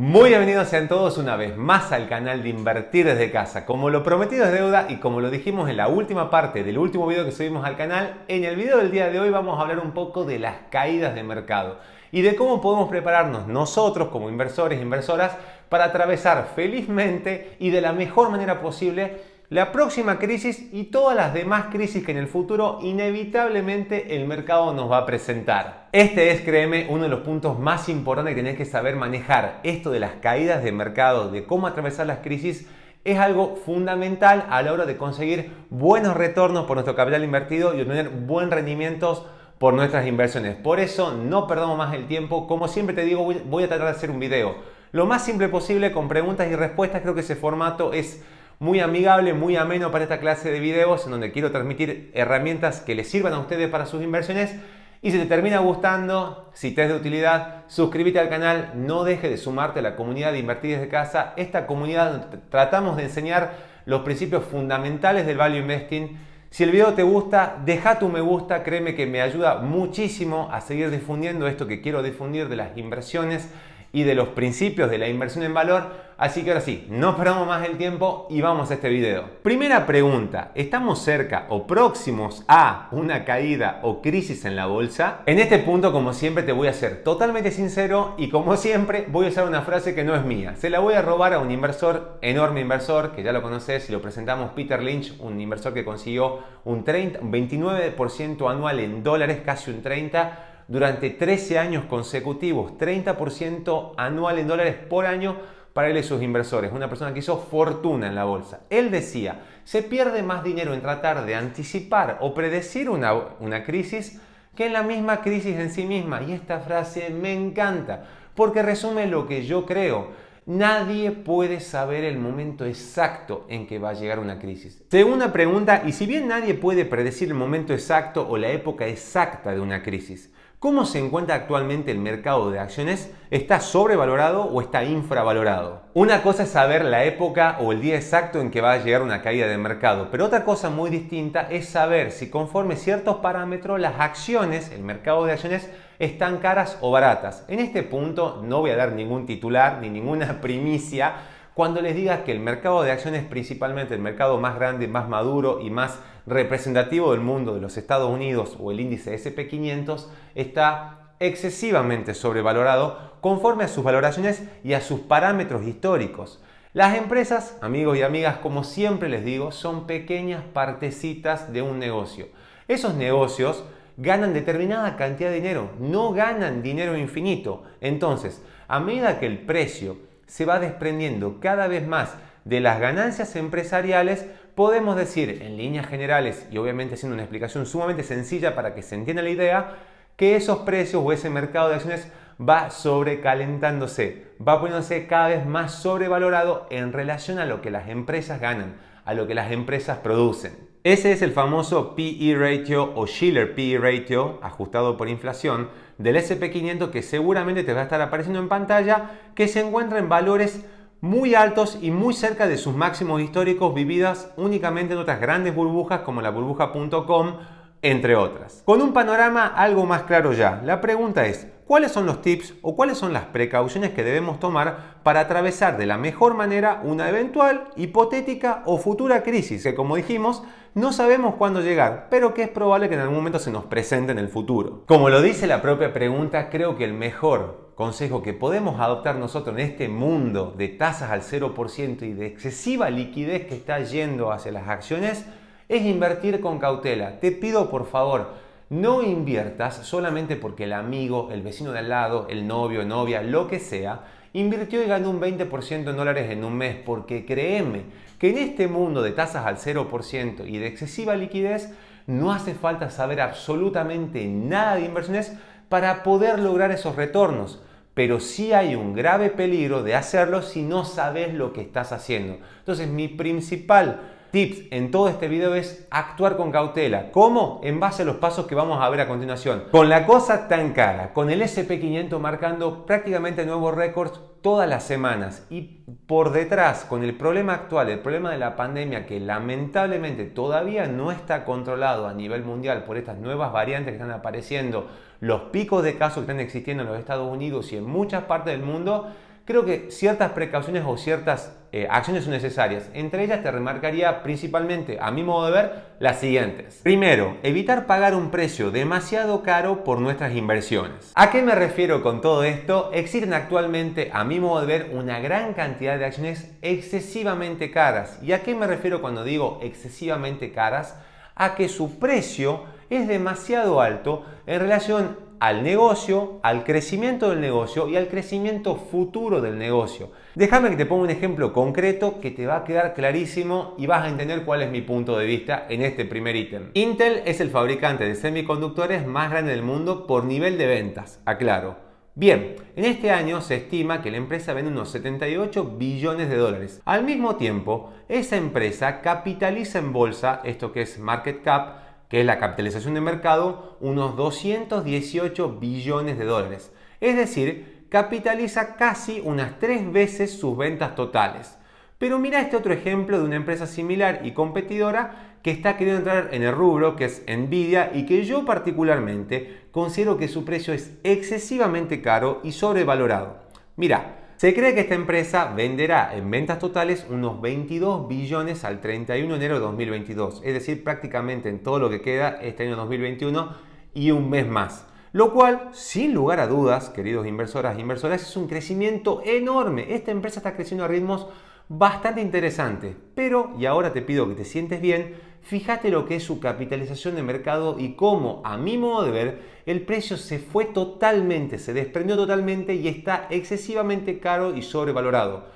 Muy bienvenidos sean todos una vez más al canal de Invertir desde casa. Como lo prometido es deuda y como lo dijimos en la última parte del último video que subimos al canal, en el video del día de hoy vamos a hablar un poco de las caídas de mercado y de cómo podemos prepararnos nosotros como inversores e inversoras para atravesar felizmente y de la mejor manera posible la próxima crisis y todas las demás crisis que en el futuro inevitablemente el mercado nos va a presentar. Este es, créeme, uno de los puntos más importantes que tenés que saber manejar. Esto de las caídas de mercado, de cómo atravesar las crisis, es algo fundamental a la hora de conseguir buenos retornos por nuestro capital invertido y obtener buenos rendimientos por nuestras inversiones. Por eso no perdamos más el tiempo. Como siempre te digo, voy a tratar de hacer un video lo más simple posible con preguntas y respuestas. Creo que ese formato es muy amigable, muy ameno para esta clase de videos en donde quiero transmitir herramientas que les sirvan a ustedes para sus inversiones. Y si te termina gustando, si te es de utilidad, suscríbete al canal, no dejes de sumarte a la comunidad de Invertir desde casa, esta comunidad donde tratamos de enseñar los principios fundamentales del Value Investing. Si el video te gusta, deja tu me gusta, créeme que me ayuda muchísimo a seguir difundiendo esto que quiero difundir de las inversiones y de los principios de la inversión en valor. Así que ahora sí, no perdamos más el tiempo y vamos a este video. Primera pregunta, ¿estamos cerca o próximos a una caída o crisis en la bolsa? En este punto, como siempre, te voy a ser totalmente sincero y como siempre voy a usar una frase que no es mía. Se la voy a robar a un inversor, enorme inversor, que ya lo conoces y lo presentamos, Peter Lynch, un inversor que consiguió un 29% anual en dólares, casi un 30%, durante 13 años consecutivos, 30% anual en dólares por año para él y sus inversores. Una persona que hizo fortuna en la bolsa. Él decía, se pierde más dinero en tratar de anticipar o predecir una crisis que en la misma crisis en sí misma. Y esta frase me encanta porque resume lo que yo creo. Nadie puede saber el momento exacto en que va a llegar una crisis. Segunda pregunta, y si bien nadie puede predecir el momento exacto o la época exacta de una crisis, ¿cómo se encuentra actualmente el mercado de acciones? ¿Está sobrevalorado o está infravalorado? Una cosa es saber la época o el día exacto en que va a llegar una caída de mercado, pero otra cosa muy distinta es saber si conforme ciertos parámetros las acciones, el mercado de acciones, están caras o baratas. En este punto no voy a dar ningún titular ni ninguna primicia cuando les diga que el mercado de acciones, principalmente el mercado más grande, más maduro y más representativo del mundo de los Estados Unidos o el índice S&P 500, está excesivamente sobrevalorado conforme a sus valoraciones y a sus parámetros históricos. Las empresas, amigos y amigas, como siempre les digo, son pequeñas partecitas de un negocio. Esos negocios ganan determinada cantidad de dinero, no ganan dinero infinito. Entonces, a medida que el precio se va desprendiendo cada vez más de las ganancias empresariales, podemos decir en líneas generales, y obviamente haciendo una explicación sumamente sencilla para que se entienda la idea, que esos precios o ese mercado de acciones va sobrecalentándose, va poniéndose cada vez más sobrevalorado en relación a lo que las empresas ganan, a lo que las empresas producen. Ese es el famoso P/E ratio o Shiller P/E ratio ajustado por inflación del S&P 500, que seguramente te va a estar apareciendo en pantalla, que se encuentra en valores muy altos y muy cerca de sus máximos históricos, vividas únicamente en otras grandes burbujas como la burbuja.com, entre otras. Con un panorama algo más claro ya, la pregunta es, ¿cuáles son los tips o cuáles son las precauciones que debemos tomar para atravesar de la mejor manera una eventual, hipotética o futura crisis que, como dijimos, no sabemos cuándo llegar, pero que es probable que en algún momento se nos presente en el futuro? Como lo dice la propia pregunta, creo que el mejor consejo que podemos adoptar nosotros en este mundo de tasas al 0% y de excesiva liquidez que está yendo hacia las acciones es invertir con cautela. Te pido por favor, no inviertas solamente porque el amigo, el vecino de al lado, el novio, novia, lo que sea, invirtió y ganó un 20% en dólares en un mes, porque créeme que en este mundo de tasas al 0% y de excesiva liquidez no hace falta saber absolutamente nada de inversiones para poder lograr esos retornos. Pero sí hay un grave peligro de hacerlo si no sabes lo que estás haciendo. Entonces, mi principal tips en todo este video es actuar con cautela. ¿Cómo? En base a los pasos que vamos a ver a continuación. Con la cosa tan cara, con el S&P 500 marcando prácticamente nuevos récords todas las semanas y por detrás con el problema actual, el problema de la pandemia que lamentablemente todavía no está controlado a nivel mundial por estas nuevas variantes que están apareciendo, los picos de casos que están existiendo en los Estados Unidos y en muchas partes del mundo, creo que ciertas precauciones o ciertas acciones son necesarias. Entre ellas te remarcaría principalmente, a mi modo de ver, las siguientes. Primero, evitar pagar un precio demasiado caro por nuestras inversiones. ¿A qué me refiero con todo esto? Existen actualmente, a mi modo de ver, una gran cantidad de acciones excesivamente caras. ¿Y a qué me refiero cuando digo excesivamente caras? A que su precio es demasiado alto en relación al negocio, al crecimiento del negocio y al crecimiento futuro del negocio. Déjame que te ponga un ejemplo concreto que te va a quedar clarísimo y vas a entender cuál es mi punto de vista en este primer ítem. Intel es el fabricante de semiconductores más grande del mundo por nivel de ventas, aclaro. Bien, en este año se estima que la empresa vende unos 78 billones de dólares. Al mismo tiempo, esa empresa capitaliza en bolsa, esto que es market cap, que es la capitalización de mercado, unos 218 billones de dólares. Es decir, capitaliza casi unas 3 veces sus ventas totales. Pero mira este otro ejemplo de una empresa similar y competidora que está queriendo entrar en el rubro, que es Nvidia, y que yo particularmente considero que su precio es excesivamente caro y sobrevalorado. Mira, se cree que esta empresa venderá en ventas totales unos 22 billones al 31 de enero de 2022, es decir, prácticamente en todo lo que queda este año 2021 y un mes más. Lo cual, sin lugar a dudas, queridos inversoras e inversores, es un crecimiento enorme. Esta empresa está creciendo a ritmos bastante interesantes. Pero, y ahora te pido que te sientes bien, fíjate lo que es su capitalización de mercado y cómo, a mi modo de ver, el precio se fue totalmente, se desprendió totalmente y está excesivamente caro y sobrevalorado.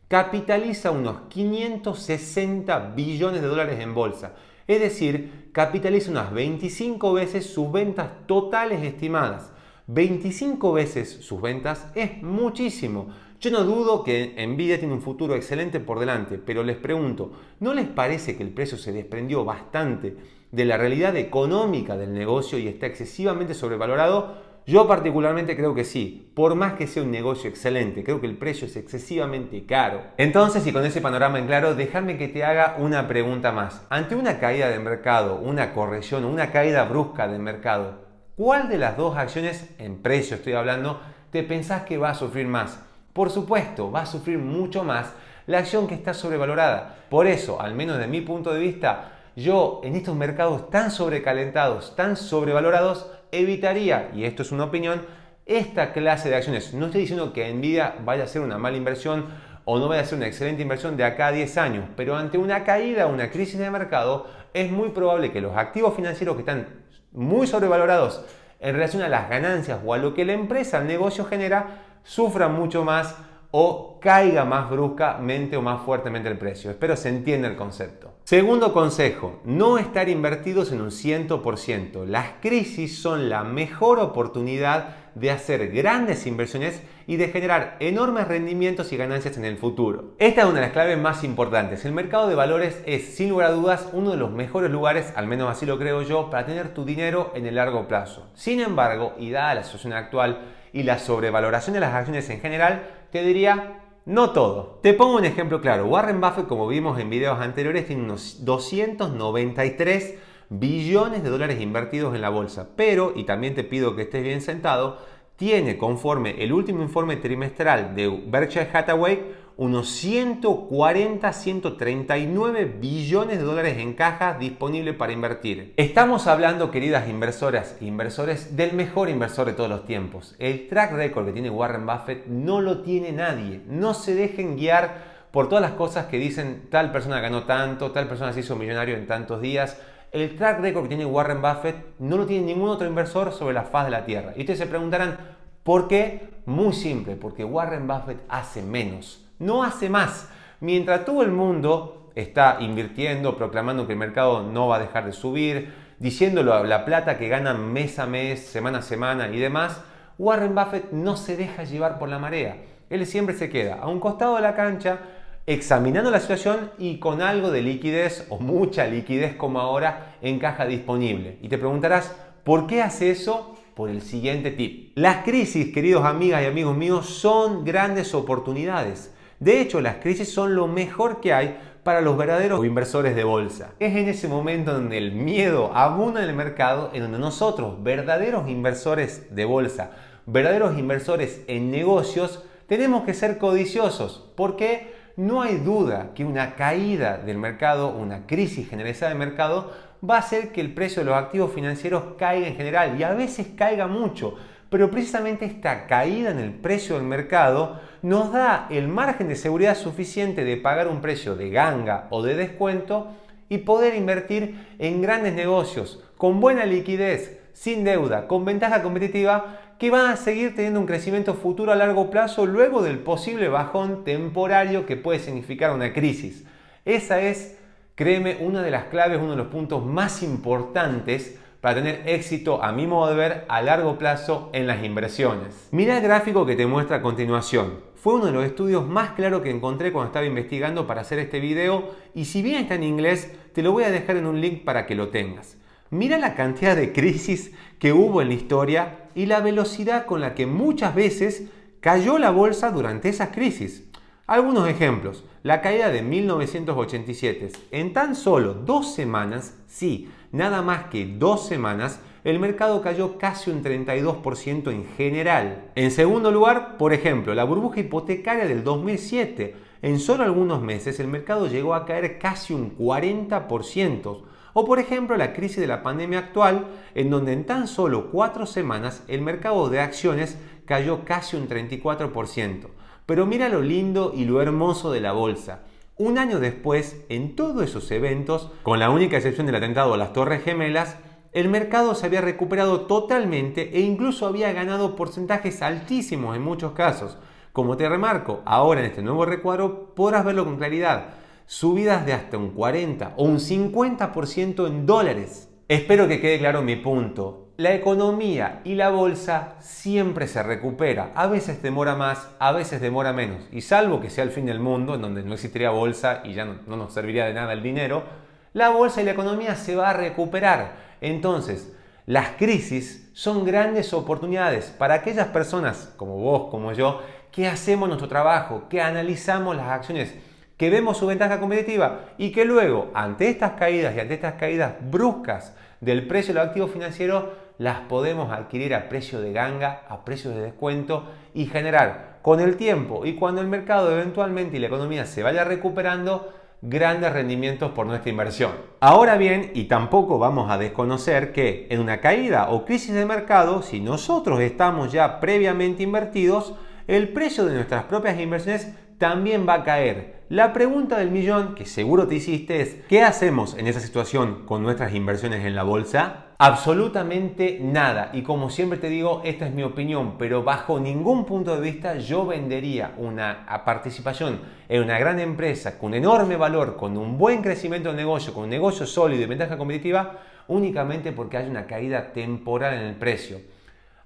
Capitaliza unos 560 billones de dólares en bolsa. Es decir, capitaliza unas 25 veces sus ventas totales estimadas. 25 veces sus ventas es muchísimo. Yo no dudo que Nvidia tiene un futuro excelente por delante, pero les pregunto, ¿no les parece que el precio se desprendió bastante de la realidad económica del negocio y está excesivamente sobrevalorado? Yo particularmente creo que sí, por más que sea un negocio excelente, creo que el precio es excesivamente caro. Entonces, y con ese panorama en claro, déjame que te haga una pregunta más. Ante una caída de mercado, una corrección, una caída brusca del mercado, ¿cuál de las dos acciones, en precio estoy hablando, te pensás que va a sufrir más? Por supuesto, va a sufrir mucho más la acción que está sobrevalorada. Por eso, al menos de mi punto de vista, yo en estos mercados tan sobrecalentados, tan sobrevalorados, evitaría, y esto es una opinión, esta clase de acciones. No estoy diciendo que Nvidia vaya a ser una mala inversión o no vaya a ser una excelente inversión de acá a 10 años, pero ante una caída, una crisis de mercado, es muy probable que los activos financieros que están muy sobrevalorados en relación a las ganancias o a lo que la empresa, el negocio genera, sufra mucho más o caiga más bruscamente o más fuertemente el precio. Espero se entienda el concepto. Segundo consejo, no estar invertidos en un 100%. Las crisis son la mejor oportunidad de hacer grandes inversiones y de generar enormes rendimientos y ganancias en el futuro. Esta es una de las claves más importantes. El mercado de valores es, sin lugar a dudas, uno de los mejores lugares, al menos así lo creo yo, para tener tu dinero en el largo plazo. Sin embargo, y dada la situación actual y la sobrevaloración de las acciones en general, te diría no todo. Te pongo un ejemplo claro. Warren Buffett, como vimos en videos anteriores, tiene unos 293 billones de dólares invertidos en la bolsa. Pero, y también te pido que estés bien sentado, tiene, conforme el último informe trimestral de Berkshire Hathaway, unos 139 billones de dólares en caja disponible para invertir. Estamos hablando, queridas inversoras e inversores, del mejor inversor de todos los tiempos. El track record que tiene Warren Buffett no lo tiene nadie. No se dejen guiar por todas las cosas que dicen tal persona ganó tanto, tal persona se hizo millonario en tantos días. El track record que tiene Warren Buffett no lo tiene ningún otro inversor sobre la faz de la tierra. Y ustedes se preguntarán, ¿por qué? Muy simple, porque Warren Buffett hace menos. No hace más. Mientras todo el mundo está invirtiendo, proclamando que el mercado no va a dejar de subir, diciéndolo la plata que ganan mes a mes, semana a semana y demás, Warren Buffett no se deja llevar por la marea. Él siempre se queda a un costado de la cancha, examinando la situación y con algo de liquidez o mucha liquidez como ahora en caja disponible. Y te preguntarás, ¿por qué hace eso? Por el siguiente tip. Las crisis, queridos amigas y amigos míos, son grandes oportunidades. De hecho, las crisis son lo mejor que hay para los verdaderos inversores de bolsa. Es en ese momento donde el miedo abunda en el mercado, en donde nosotros, verdaderos inversores de bolsa, verdaderos inversores en negocios, tenemos que ser codiciosos porque no hay duda que una caída del mercado, una crisis generalizada del mercado, va a hacer que el precio de los activos financieros caiga en general y a veces caiga mucho. Pero precisamente esta caída en el precio del mercado nos da el margen de seguridad suficiente de pagar un precio de ganga o de descuento y poder invertir en grandes negocios con buena liquidez, sin deuda, con ventaja competitiva, que van a seguir teniendo un crecimiento futuro a largo plazo luego del posible bajón temporario que puede significar una crisis. Esa es, créeme, una de las claves, uno de los puntos más importantes para tener éxito, a mi modo de ver, a largo plazo en las inversiones. Mira el gráfico que te muestra a continuación. Fue uno de los estudios más claros que encontré cuando estaba investigando para hacer este video y si bien está en inglés, te lo voy a dejar en un link para que lo tengas. Mira la cantidad de crisis que hubo en la historia y la velocidad con la que muchas veces cayó la bolsa durante esas crisis. Algunos ejemplos. La caída de 1987. En tan solo 2 semanas, sí, nada más que 2 semanas, el mercado cayó casi un 32% en general. En segundo lugar, por ejemplo, la burbuja hipotecaria del 2007. En solo algunos meses el mercado llegó a caer casi un 40%. O por ejemplo la crisis de la pandemia actual, en donde en tan solo 4 semanas el mercado de acciones cayó casi un 34%. Pero mira lo lindo y lo hermoso de la bolsa. Un año después, en todos esos eventos, con la única excepción del atentado a las Torres Gemelas, el mercado se había recuperado totalmente e incluso había ganado porcentajes altísimos en muchos casos. Como te remarco, ahora en este nuevo recuadro podrás verlo con claridad. Subidas de hasta un 40 o un 50% en dólares. Espero que quede claro mi punto. La economía y la bolsa siempre se recupera. A veces demora más, a veces demora menos. Y salvo que sea el fin del mundo, en donde no existiría bolsa y ya no nos serviría de nada el dinero, la bolsa y la economía se va a recuperar. Entonces, las crisis son grandes oportunidades para aquellas personas como vos, como yo, que hacemos nuestro trabajo, que analizamos las acciones, que vemos su ventaja competitiva y que luego, ante estas caídas y ante estas caídas bruscas del precio de los activos financieros, las podemos adquirir a precio de ganga, a precio de descuento y generar con el tiempo y cuando el mercado eventualmente y la economía se vaya recuperando, grandes rendimientos por nuestra inversión. Ahora bien, y tampoco vamos a desconocer que en una caída o crisis de mercado, si nosotros estamos ya previamente invertidos, el precio de nuestras propias inversiones también va a caer. La pregunta del millón, que seguro te hiciste, es ¿qué hacemos en esa situación con nuestras inversiones en la bolsa? Absolutamente nada. Y como siempre te digo, esta es mi opinión, pero bajo ningún punto de vista yo vendería una participación en una gran empresa con enorme valor, con un buen crecimiento de negocio, con un negocio sólido y ventaja competitiva, únicamente porque hay una caída temporal en el precio.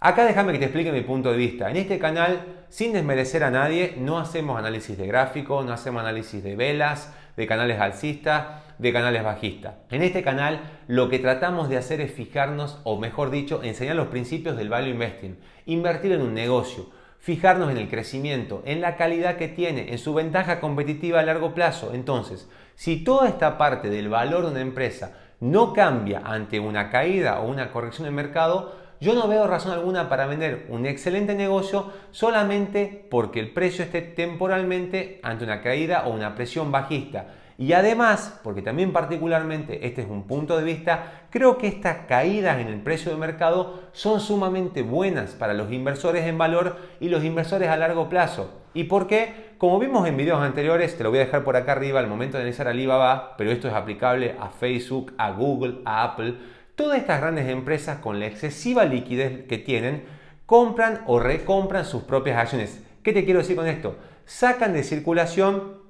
Acá déjame que te explique mi punto de vista. En este canal, sin desmerecer a nadie, no hacemos análisis de gráficos, no hacemos análisis de velas, de canales alcistas, de canales bajistas. En este canal lo que tratamos de hacer es fijarnos, o mejor dicho, enseñar los principios del value investing. Invertir en un negocio, fijarnos en el crecimiento, en la calidad que tiene, en su ventaja competitiva a largo plazo. Entonces, si toda esta parte del valor de una empresa no cambia ante una caída o una corrección del mercado, yo no veo razón alguna para vender un excelente negocio solamente porque el precio esté temporalmente ante una caída o una presión bajista. Y además, porque también particularmente, este es un punto de vista, creo que estas caídas en el precio de mercado son sumamente buenas para los inversores en valor y los inversores a largo plazo. ¿Y por qué? Como vimos en videos anteriores, te lo voy a dejar por acá arriba al momento de analizar Alibaba, pero esto es aplicable a Facebook, a Google, a Apple. Todas estas grandes empresas con la excesiva liquidez que tienen, compran o recompran sus propias acciones. ¿Qué te quiero decir con esto? Sacan de circulación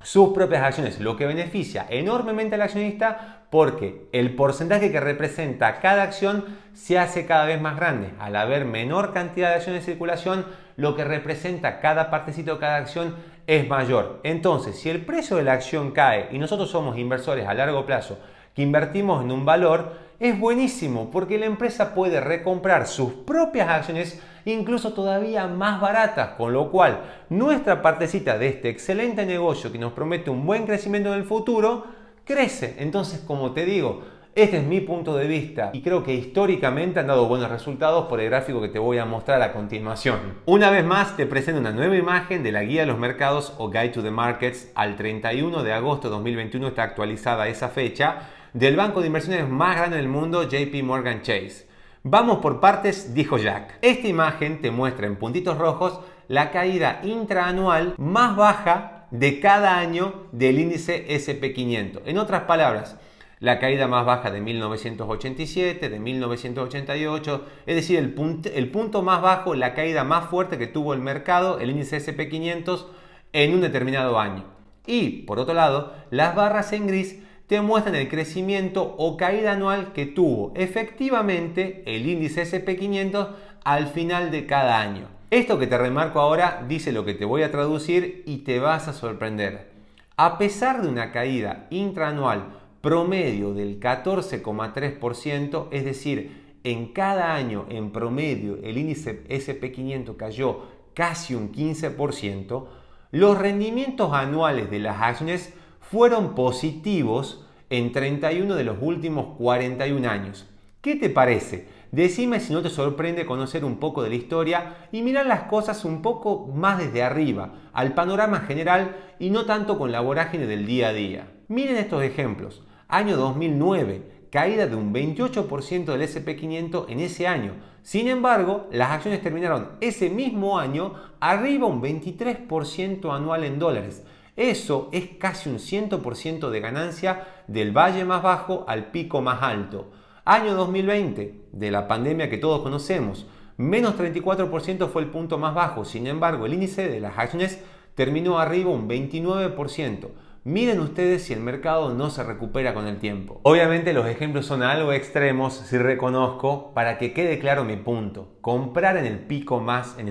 sus propias acciones, lo que beneficia enormemente al accionista porque el porcentaje que representa cada acción se hace cada vez más grande. Al haber menor cantidad de acciones en circulación, lo que representa cada partecito de cada acción es mayor. Entonces, si el precio de la acción cae y nosotros somos inversores a largo plazo que invertimos en un valor, es buenísimo porque la empresa puede recomprar sus propias acciones incluso todavía más baratas, con lo cual nuestra partecita de este excelente negocio que nos promete un buen crecimiento en el futuro crece. Entonces, como te digo, Este es mi punto de vista y creo que históricamente han dado buenos resultados por el gráfico que te voy a mostrar a continuación. Una vez más te presento una nueva imagen de la guía de los mercados o Guide to the Markets al 31 de agosto de 2021, está actualizada esa fecha, del banco de inversiones más grande del mundo, JP Morgan Chase. Vamos por partes, dijo Jack. Esta imagen te muestra en puntitos rojos la caída intraanual más baja de cada año del índice S&P 500. En otras palabras, la caída más baja de 1987, de 1988, es decir, el punto más bajo, la caída más fuerte que tuvo el mercado, el índice S&P 500, en un determinado año. Y, por otro lado, las barras en gris te muestran el crecimiento o caída anual que tuvo efectivamente el índice S&P 500 al final de cada año. Esto que te remarco ahora dice lo que te voy a traducir y te vas a sorprender. A pesar de una caída intraanual promedio del 14,3%, es decir, en cada año en promedio el índice S&P 500 cayó casi un 15%, los rendimientos anuales de las acciones fueron positivos en 31 de los últimos 41 años. ¿Qué te parece? Decime si no te sorprende conocer un poco de la historia y mirar las cosas un poco más desde arriba, al panorama general y no tanto con la vorágine del día a día. Miren estos ejemplos. Año 2009, caída de un 28% del S&P 500 en ese año. Sin embargo, las acciones terminaron ese mismo año arriba un 23% anual en dólares. Eso es casi un 100% de ganancia del valle más bajo al pico más alto. Año 2020, de la pandemia que todos conocemos, menos 34% fue el punto más bajo. Sin embargo, el índice de las acciones terminó arriba un 29%. Miren ustedes si el mercado no se recupera con el tiempo. Obviamente los ejemplos son algo extremos, si reconozco, para que quede claro mi punto. Comprar en el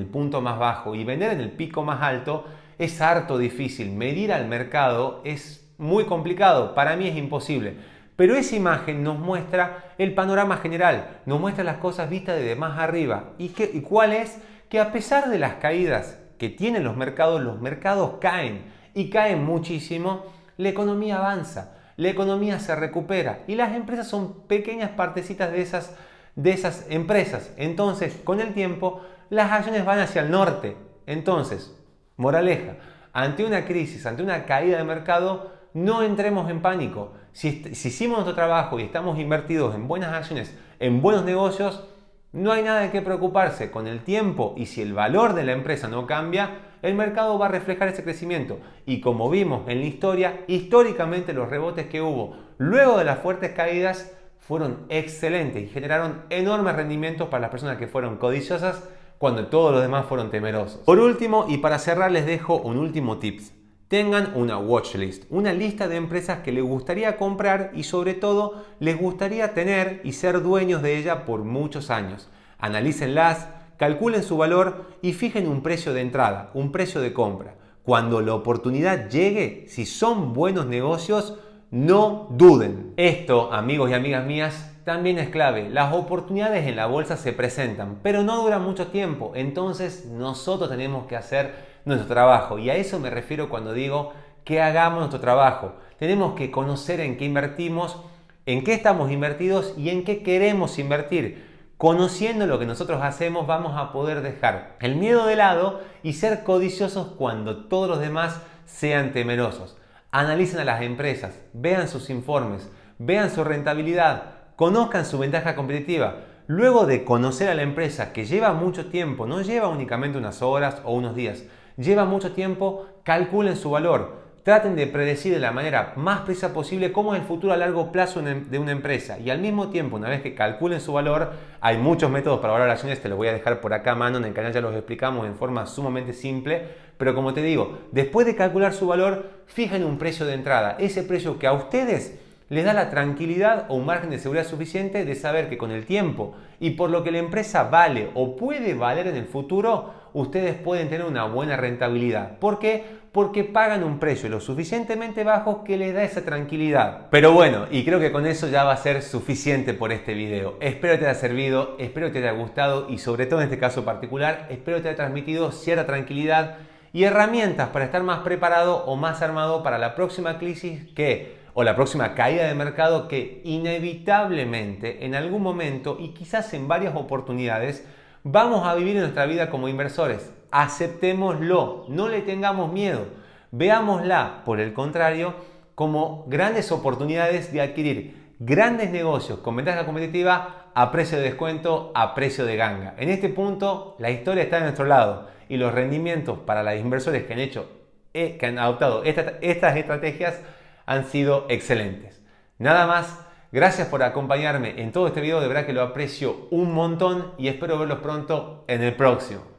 punto más bajo y vender en el pico más alto es harto difícil. Medir al mercado es muy complicado, para mí es imposible. Pero esa imagen nos muestra el panorama general, nos muestra las cosas vistas desde más arriba. ¿Y cuál es? Que a pesar de las caídas que tienen los mercados caen y caen muchísimo, la economía avanza, la economía se recupera y las empresas son pequeñas partecitas de esas empresas. Entonces, con el tiempo, las acciones van hacia el norte. Entonces, moraleja, ante una crisis, ante una caída de mercado, no entremos en pánico. Si hicimos nuestro trabajo y estamos invertidos en buenas acciones, en buenos negocios, no hay nada de qué preocuparse. Con el tiempo y si el valor de la empresa no cambia, el mercado va a reflejar ese crecimiento. Y como vimos en la historia, históricamente los rebotes que hubo luego de las fuertes caídas fueron excelentes y generaron enormes rendimientos para las personas que fueron codiciosas cuando todos los demás fueron temerosos. Por último, y para cerrar, les dejo un último tips. Tengan una watchlist, una lista de empresas que les gustaría comprar y sobre todo les gustaría tener y ser dueños de ella por muchos años. Analícenlas, calculen su valor y fijen un precio de entrada, un precio de compra. Cuando la oportunidad llegue, si son buenos negocios, no duden. Esto, amigos y amigas mías, también es clave. Las oportunidades en la bolsa se presentan, pero no duran mucho tiempo. Entonces nosotros tenemos que hacer nuestro trabajo. Y a eso me refiero cuando digo que hagamos nuestro trabajo. Tenemos que conocer en qué invertimos, en qué estamos invertidos y en qué queremos invertir. Conociendo lo que nosotros hacemos, vamos a poder dejar el miedo de lado y ser codiciosos cuando todos los demás sean temerosos. Analicen a las empresas, vean sus informes, vean su rentabilidad, conozcan su ventaja competitiva. Luego de conocer a la empresa, que lleva mucho tiempo, no lleva únicamente unas horas o unos días, lleva mucho tiempo, calculen su valor. Traten de predecir de la manera más precisa posible cómo es el futuro a largo plazo de una empresa. Y al mismo tiempo, una vez que calculen su valor, hay muchos métodos para valorar acciones, te los voy a dejar por acá a mano, en el canal ya los explicamos en forma sumamente simple. Pero como te digo, después de calcular su valor, fijen un precio de entrada. Ese precio que a ustedes les da la tranquilidad o un margen de seguridad suficiente de saber que con el tiempo y por lo que la empresa vale o puede valer en el futuro, ustedes pueden tener una buena rentabilidad. ¿Por qué? Porque pagan un precio lo suficientemente bajo que les da esa tranquilidad. Pero bueno, y creo que con eso ya va a ser suficiente por este video. Espero que te haya servido, espero que te haya gustado y sobre todo en este caso particular, espero que te haya transmitido cierta tranquilidad y herramientas para estar más preparado o más armado para la próxima crisis que o la próxima caída de mercado que inevitablemente en algún momento y quizás en varias oportunidades vamos a vivir en nuestra vida como inversores. Aceptémoslo, no le tengamos miedo, veámosla, por el contrario, como grandes oportunidades de adquirir grandes negocios con ventaja competitiva a precio de descuento, a precio de ganga. En este punto la historia está de nuestro lado y los rendimientos para los inversores que han adoptado estas estrategias han sido excelentes. Nada más, gracias por acompañarme en todo este video, de verdad que lo aprecio un montón y espero verlos pronto en el próximo.